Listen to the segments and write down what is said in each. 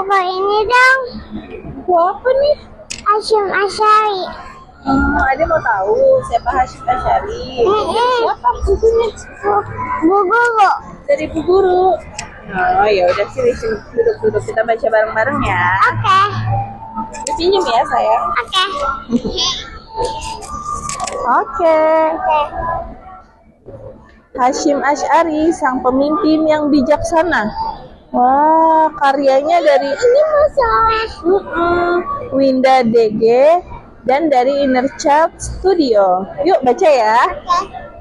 buku ini dong. Buku apa nih? Hasyim Asy'ari. Ade mau tahu siapa Hasyim Asy'ari. Siapa bukunya? Bu Guru. Dari Bu Guru. Oh ya udah sini duduk kita baca bareng-bareng ya. Oke. Pinjam ya sayang. Oke. Oke. Hasyim Asy'ari, sang pemimpin yang bijaksana. Wah, karyanya dari Ini musola. Winda DG dan dari Inner Child Studio. Yuk baca ya.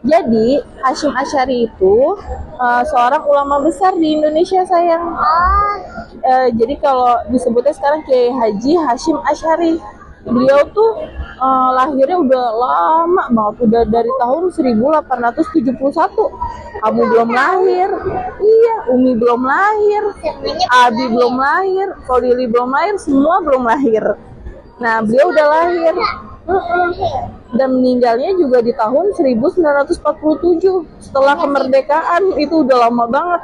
Jadi Hasyim Asy'ari itu seorang ulama besar di Indonesia sayang. Jadi kalau disebutnya sekarang Kiai Haji Hasyim Asy'ari. Beliau tuh lahirnya udah lama banget, udah dari tahun 1871. Kamu belum lahir, iya, Umi belum lahir, Abi belum lahir, Kolili belum lahir, semua belum lahir. Nah, beliau udah lahir. Dan meninggalnya juga di tahun 1947 setelah kemerdekaan. Itu udah lama banget.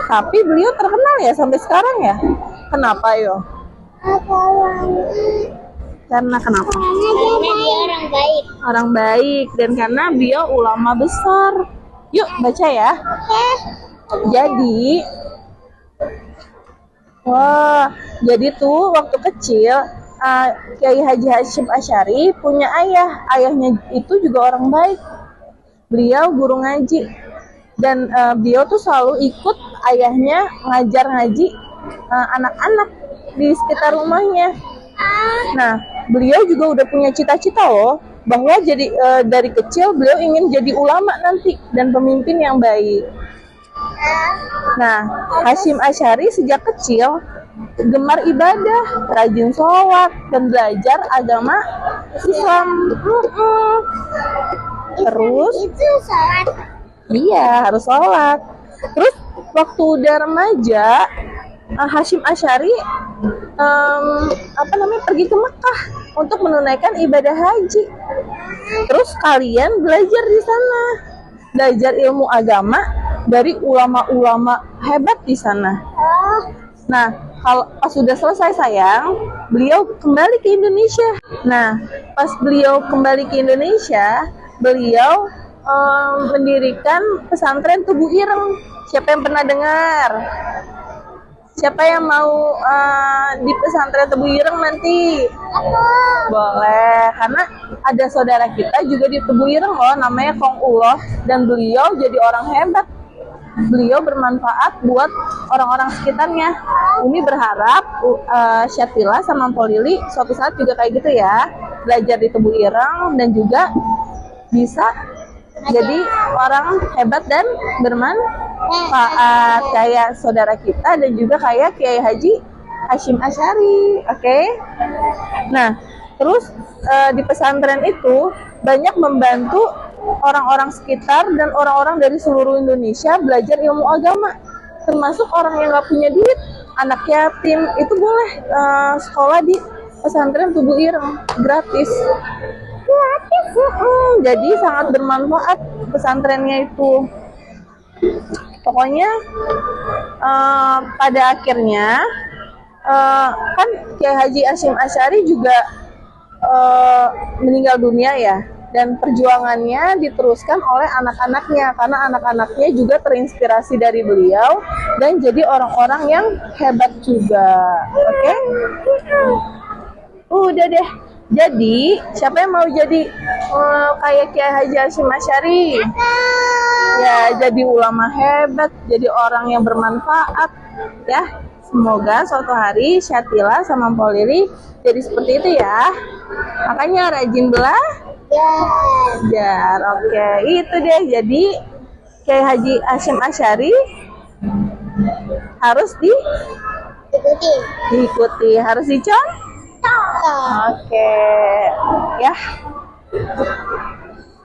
Tapi beliau terkenal ya sampai sekarang ya. Kenapa yo? Karena kenapa? Karena dia orang baik. Orang baik dan karena beliau ulama besar. Yuk baca ya. Jadi tuh waktu kecil Kiai Haji Hasyim Asy'ari punya ayah. Ayahnya itu juga orang baik. Beliau guru ngaji dan beliau tuh selalu ikut ayahnya ngajar ngaji anak-anak di sekitar rumahnya. Nah, beliau juga udah punya cita-cita loh bahwa jadi dari kecil beliau ingin jadi ulama nanti dan pemimpin yang baik. Nah, Hasyim Asy'ari sejak kecil gemar ibadah, rajin sholat dan belajar agama Islam. Terus Itu sholat. iya harus sholat. Terus waktu udah remaja, Hasyim Asy'ari pergi ke Mekah untuk menunaikan ibadah haji. Terus kalian belajar di sana, belajar ilmu agama dari ulama-ulama hebat di sana. Nah, kalau pas sudah selesai sayang, beliau kembali ke Indonesia. Nah, pas beliau kembali ke Indonesia, beliau mendirikan pesantren Tebu Ireng. Siapa yang pernah dengar? Siapa yang mau di pesantren Tebu Ireng nanti? Boleh, karena ada saudara kita juga di Tebu Ireng loh, namanya Kong Uloh, dan beliau jadi orang hebat. Beliau bermanfaat buat orang-orang sekitarnya. Umi berharap Syatila sama Polili suatu saat juga kayak gitu ya, belajar di Tebu Ireng dan juga bisa jadi orang hebat dan bermanfaat kayak saudara kita dan juga kayak Kiai Haji Hasyim Asy'ari. Oke? Nah, terus di pesantren itu banyak membantu orang-orang sekitar dan orang-orang dari seluruh Indonesia belajar ilmu agama, termasuk orang yang nggak punya duit, anak yatim itu boleh sekolah di pesantren Tebu Ireng gratis. Jadi sangat bermanfaat pesantrennya itu. Pokoknya pada akhirnya kan Kiai Haji Hasyim Asy'ari juga meninggal dunia ya, dan perjuangannya diteruskan oleh anak-anaknya karena anak-anaknya juga terinspirasi dari beliau dan jadi orang-orang yang hebat juga. Oke? Udah deh. Jadi, siapa yang mau jadi kayak Kiai Haji Hasyim Asy'ari? Ya, jadi ulama hebat, jadi orang yang bermanfaat, ya. Semoga suatu hari Syatila sama Polili jadi seperti itu ya. Makanya rajin belajar. Oke, itu deh. Jadi Kiai Haji Hasyim Asy'ari harus diikuti, harus dicontoh. Oke, ya.